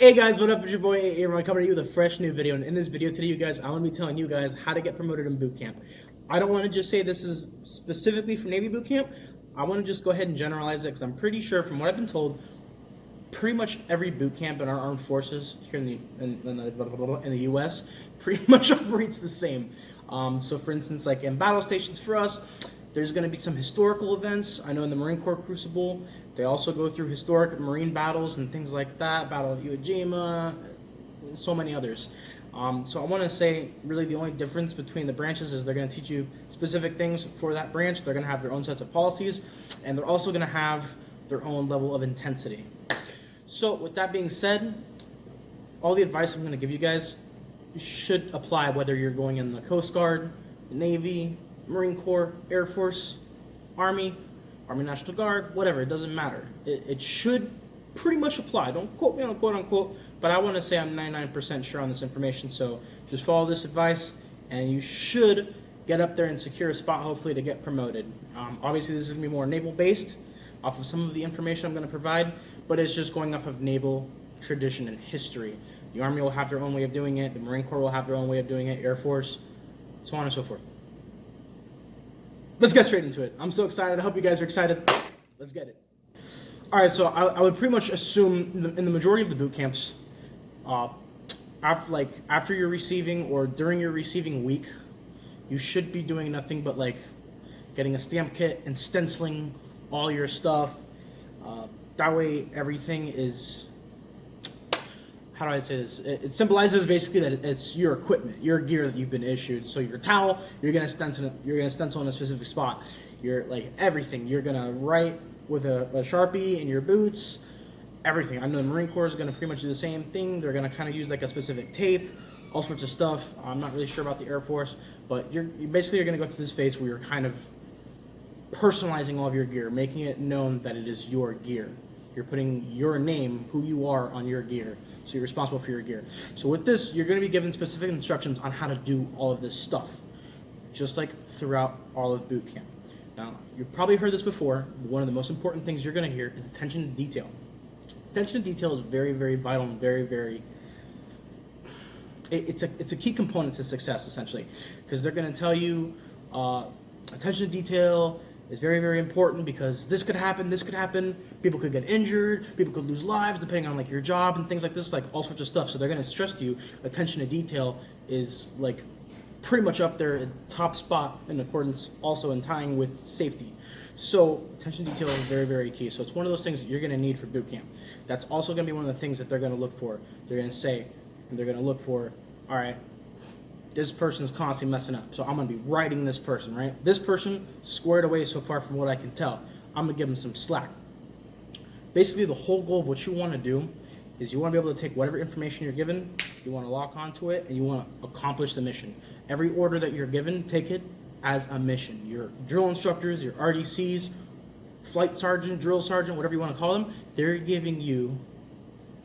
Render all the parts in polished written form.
Hey guys, what up? It's your boy Aaron. I'm coming to you with a fresh new video, and in this video today, you guys, I'm going to be telling you guys how to get promoted in boot camp. I don't want to just say this is specifically for Navy boot camp. I want to just go ahead and generalize it because I'm pretty sure, from what I've been told, pretty much every boot camp in our armed forces here in the U.S. pretty much operates the same. So, for instance, like in battle stations for us, there's going to be some historical events. I know in the Marine Corps Crucible, they also go through historic Marine battles and things like that. Battle of Iwo Jima, so many others. So I want to say, really, the only difference between the branches is they're going to teach you specific things for that branch. They're going to have their own sets of policies, and they're also going to have their own level of intensity. So with that being said, all the advice I'm going to give you guys should apply whether you're going in the Coast Guard, the Navy, Marine Corps, Air Force, Army National Guard, whatever, it doesn't matter. It should pretty much apply. Don't quote me on quote unquote, but I want to say I'm 99% sure on this information, so just follow this advice and you should get up there and secure a spot, hopefully, to get promoted. Obviously, this is going to be more naval based off of some of the information I'm going to provide, but it's just going off of naval tradition and history. The Army will have their own way of doing it, the Marine Corps will have their own way of doing it, Air Force, so on and so forth. Let's get straight into it. I'm so excited. I hope you guys are excited. Let's get it. All right, so I would pretty much assume in the majority of the boot camps, after you're receiving or during your receiving week, you should be doing nothing but like getting a stamp kit and stenciling all your stuff. That way, everything is. How do I say this? It symbolizes basically that it's your equipment, your gear that you've been issued. So your towel, you're gonna stencil in a specific spot. You're like everything. You're gonna write with a Sharpie in your boots. Everything. I know the Marine Corps is gonna pretty much do the same thing. They're gonna kind of use like a specific tape, all sorts of stuff. I'm not really sure about the Air Force, but you're gonna go through this phase where you're kind of personalizing all of your gear, making it known that it is your gear. You're putting your name, who you are, on your gear. So you're responsible for your gear. So with this, you're going to be given specific instructions on how to do all of this stuff, just like throughout all of boot camp. Now, you've probably heard this before. One of the most important things you're going to hear is attention to detail. Attention to detail is very, very vital and very, very... It's a key component to success, essentially, because they're going to tell you attention to detail is very, very important because this could happen, people could get injured, people could lose lives depending on like your job and things like this, like all sorts of stuff. So they're going to stress to you attention to detail is like pretty much up there at top spot in accordance also in tying with safety. So attention to detail is very, very key. So it's one of those things that you're going to need for boot camp. That's also going to be one of the things that they're going to look for. They're going to say, and they're going to look for, all right, this person's constantly messing up, so I'm going to be writing this person, right? This person squared away so far from what I can tell. I'm going to give them some slack. Basically, the whole goal of what you want to do is you want to be able to take whatever information you're given, you want to lock onto it, and you want to accomplish the mission. Every order that you're given, take it as a mission. Your drill instructors, your RDCs, flight sergeant, drill sergeant, whatever you want to call them, they're giving you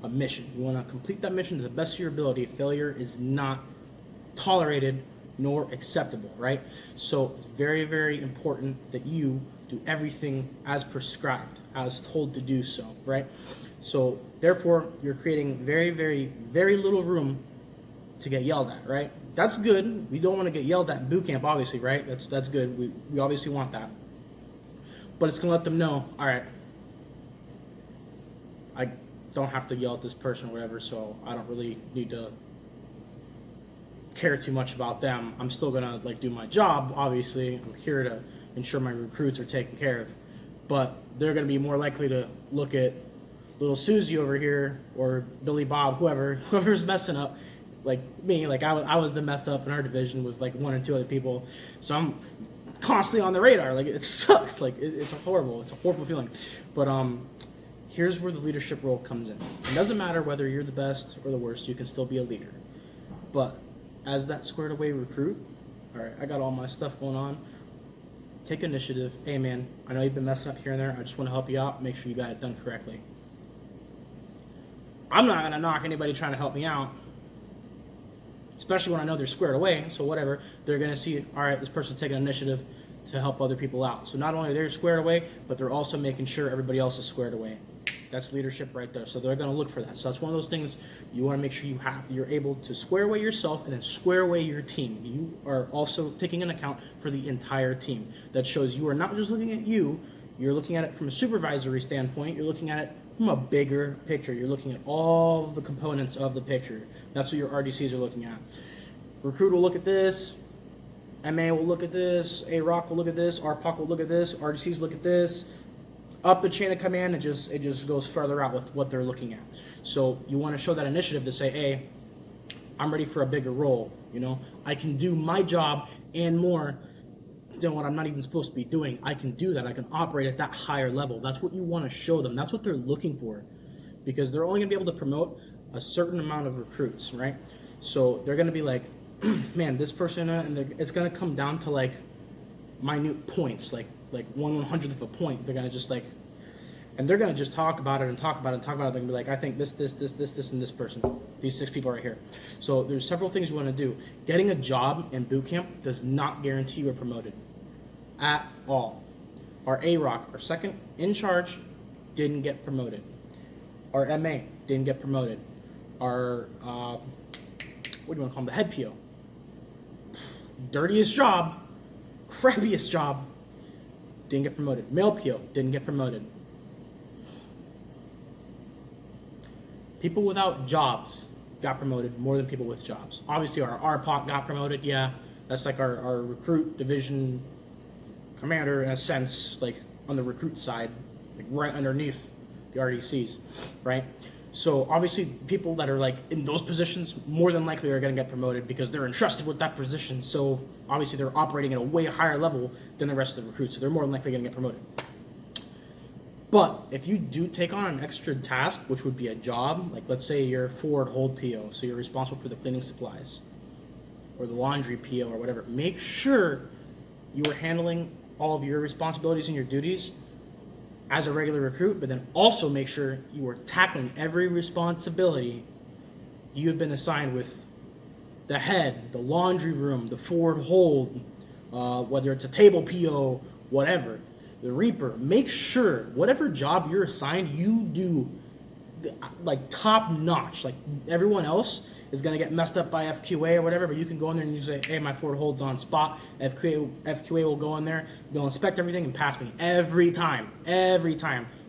a mission. You want to complete that mission to the best of your ability. Failure is not tolerated nor acceptable, right? So it's very, very important that you do everything as prescribed, as told to do so, right? So therefore, you're creating very, very, very little room to get yelled at, right? That's good. We don't want to get yelled at in boot camp, obviously, right? That's good. We obviously want that. But it's going to let them know, all right, I don't have to yell at this person or whatever, so I don't really need to care too much about them. I'm still gonna like do my job, obviously. I'm here to ensure my recruits are taken care of, but they're gonna be more likely to look at little Susie over here or Billy Bob, whoever's messing up, like me. Like I was the mess up in our division with like one or two other people, so I'm constantly on the radar. Like it sucks. Like it's a horrible feeling. But here's where the leadership role comes in. It doesn't matter whether you're the best or the worst. You can still be a leader, but as that squared away recruit, all right, I got all my stuff going on. Take initiative. Hey man, I know you've been messing up here and there. I just want to help you out. Make sure you got it done correctly. I'm not gonna knock anybody trying to help me out, especially when I know they're squared away. So whatever, they're gonna see, all right, this person's taking initiative to help other people out. So not only they're squared away, but they're also making sure everybody else is squared away. That's leadership right there. So they're going to look for that. So that's one of those things you want to make sure you're able to square away yourself and then square away your team. You are also taking an account for the entire team. That shows you are not just looking at you, you're looking at it from a supervisory standpoint, you're looking at it from a bigger picture. You're looking at all of the components of the picture. That's what your RDCs are looking at. Recruit will look at this, MA will look at this, A-Rock will look at this, RPOC will look at this, RDCs look at this. Up the chain of command, it just goes further out with what they're looking at. So you want to show that initiative to say, hey, I'm ready for a bigger role. You know, I can do my job and more than what I'm not even supposed to be doing. I can do that. I can operate at that higher level. That's what you want to show them. That's what they're looking for, because they're only going to be able to promote a certain amount of recruits, right? So they're going to be like, man, this person, and it's going to come down to like minute points, like 1/100th of a point. They're gonna just and they're gonna just talk about it and talk about it and talk about it. They're gonna be like, I think this, and this person, these 6 people right here. So there's several things you want to do. Getting a job in boot camp does not guarantee you are promoted at all. Our A-Rock, our second in charge, didn't get promoted. Our MA didn't get promoted. Our what do you want to call him? The head PO. Dirtiest job, crappiest job. Didn't get promoted. Male PO didn't get promoted. People without jobs got promoted more than people with jobs. Obviously, our RPOC got promoted. Yeah, that's like our recruit division commander in a sense, like on the recruit side, like right underneath the RDCs, right? So obviously, people that are like in those positions more than likely are going to get promoted because they're entrusted with that position. So obviously, they're operating at a way higher level than the rest of the recruits. So they're more than likely going to get promoted. But if you do take on an extra task, which would be a job, like let's say you're forward hold PO, so you're responsible for the cleaning supplies or the laundry PO or whatever, make sure you are handling all of your responsibilities and your duties as a regular recruit, but then also make sure you are tackling every responsibility you have been assigned with the head, the laundry room, the forward hold, whether it's a table PO, whatever, the Reaper. Make sure whatever job you're assigned, you do like top notch. Like everyone else is going to get messed up by FQA or whatever, but you can go in there and you say, hey, my forward hold's on spot. FQA will go in there, they'll inspect everything and pass me every time.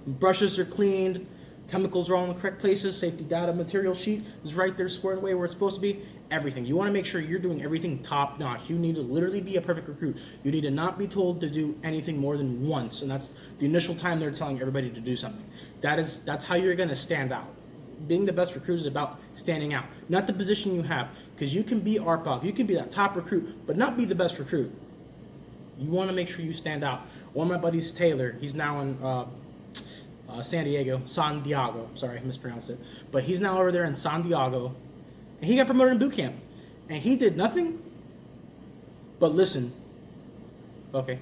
Brushes are cleaned, chemicals are all in the correct places, safety data material sheet is right there squared away where it's supposed to be. Everything. You want to make sure you're doing everything top notch. You need to literally be a perfect recruit. You need to not be told to do anything more than once, and that's the initial time they're telling everybody to do something. That's how you're going to stand out. Being the best recruit is about standing out, not the position you have, because you can be RPOC, you can be that top recruit, but not be the best recruit. You want to make sure you stand out. One of my buddies, Taylor, he's now in San Diego, sorry, I mispronounced it, but he's now over there in San Diego, and he got promoted in boot camp, and he did nothing but listen. Okay,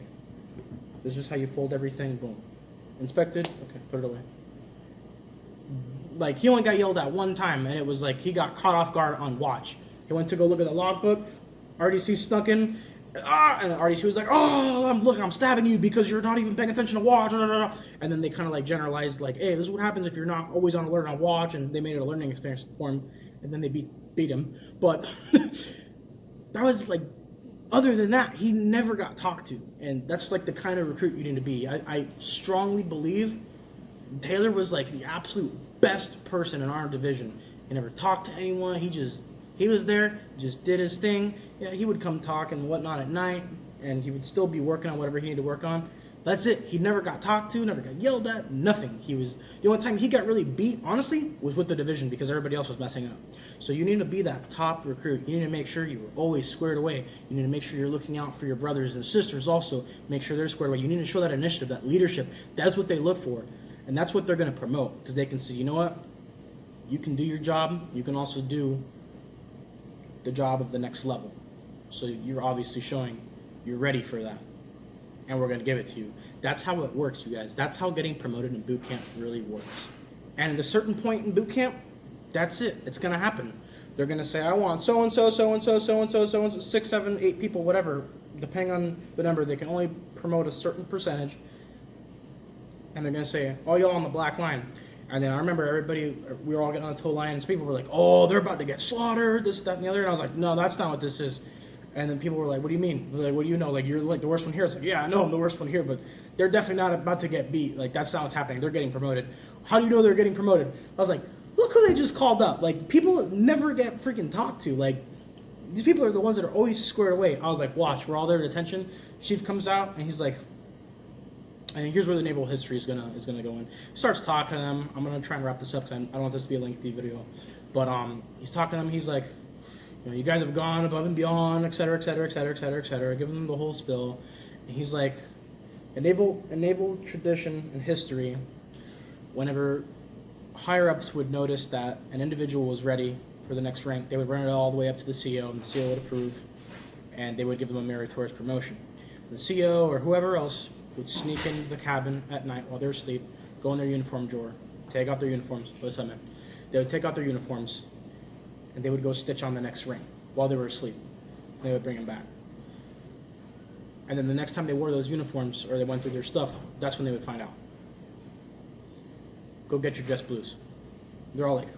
this is how you fold everything, boom. Inspected, okay, put it away. Like, he only got yelled at one time, and it was like he got caught off guard on watch. He went to go look at the logbook, RDC snuck in, and the RDC was like, oh, I'm stabbing you because you're not even paying attention to watch, and then they kind of like generalized, like, hey, this is what happens if you're not always on alert on watch, and they made it a learning experience for him, and then they beat him. But that was like, other than that, he never got talked to, and that's like the kind of recruit you need to be. I strongly believe Taylor was like the absolute best person in our division. He never talked to anyone. He was there, just did his thing. Yeah, he would come talk and whatnot at night, and he would still be working on whatever he needed to work on. That's it. He never got talked to, never got yelled at, nothing. The only time he got really beat, honestly, was with the division because everybody else was messing up. So you need to be that top recruit. You need to make sure you are always squared away. You need to make sure you're looking out for your brothers and sisters also. Make sure they're squared away. You need to show that initiative, that leadership. That's what they look for. And that's what they're going to promote, because they can see, you know what? You can do your job. You can also do the job of the next level. So you're obviously showing you're ready for that. And we're going to give it to you. That's how it works, you guys. That's how getting promoted in boot camp really works. And at a certain point in boot camp, that's it. It's going to happen. They're going to say, I want so-and-so, so-and-so, so-and-so, so-and-so, 6, 7, 8 people, whatever. Depending on the number, they can only promote a certain percentage. And they're going to say, oh, y'all on the black line. And then I remember everybody, we were all getting on the tow line, and people were like, "Oh, they're about to get slaughtered, this, that, and the other." And I was like, "No, that's not what this is." And then people were like, "What do you mean? Like, what do you know? Like, you're like the worst one here." It's like, "Yeah, I know I'm the worst one here, but they're definitely not about to get beat. Like, that's not what's happening. They're getting promoted." "How do you know they're getting promoted?" I was like, "Look who they just called up. Like, people never get freaking talked to. Like, these people are the ones that are always squared away." I was like, "Watch, we're all there at attention." Chief comes out, and he's like, and here's where the naval history is gonna go in. He starts talking to them. I'm gonna try and wrap this up because I don't want this to be a lengthy video. But he's talking to them. He's like, "You guys have gone above and beyond, et cetera, et cetera, et cetera, et cetera, et cetera." Giving them the whole spill. And he's like, a naval tradition and history, whenever higher ups would notice that an individual was ready for the next rank, they would run it all the way up to the CO, and the CO would approve, and they would give them a meritorious promotion. The CO or whoever else would sneak into the cabin at night while they're asleep, go in their uniform drawer, take out their uniforms. What's that meant? They would take out their uniforms, and they would go stitch on the next ring while they were asleep. They would bring them back. And then the next time they wore those uniforms or they went through their stuff, that's when they would find out. "Go get your dress blues." They're all like,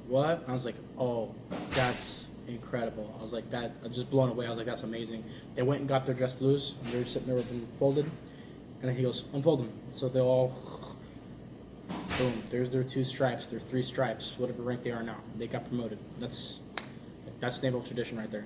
"What?" I was like, "Oh, that's incredible." I was like, I was just blown away. I was like, "That's amazing." They went and got their dress blues, and they were sitting there with them folded. And then he goes, "Unfold them." So they all, boom, there's their 2 stripes, their 3 stripes, whatever rank they are now. They got promoted. That's naval tradition right there.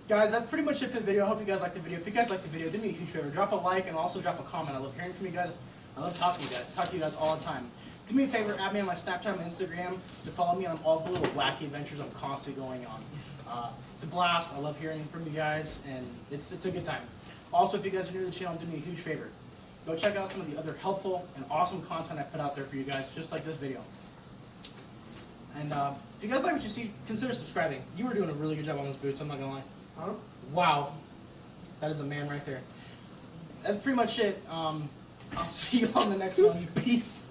Guys, that's pretty much it for the video. I hope you guys liked the video. If you guys liked the video, do me a huge favor. Drop a like and also drop a comment. I love hearing from you guys. I love talking to you guys. Talk to you guys all the time. Do me a favor, add me on my Snapchat and Instagram to follow me on all the little wacky adventures I'm constantly going on. It's a blast. I love hearing from you guys, and it's a good time. Also, if you guys are new to the channel, do me a huge favor. Go check out some of the other helpful and awesome content I put out there for you guys, just like this video. And if you guys like what you see, consider subscribing. You were doing a really good job on those boots, I'm not going to lie. Huh? Wow. That is a man right there. That's pretty much it. I'll see you on the next one. Peace.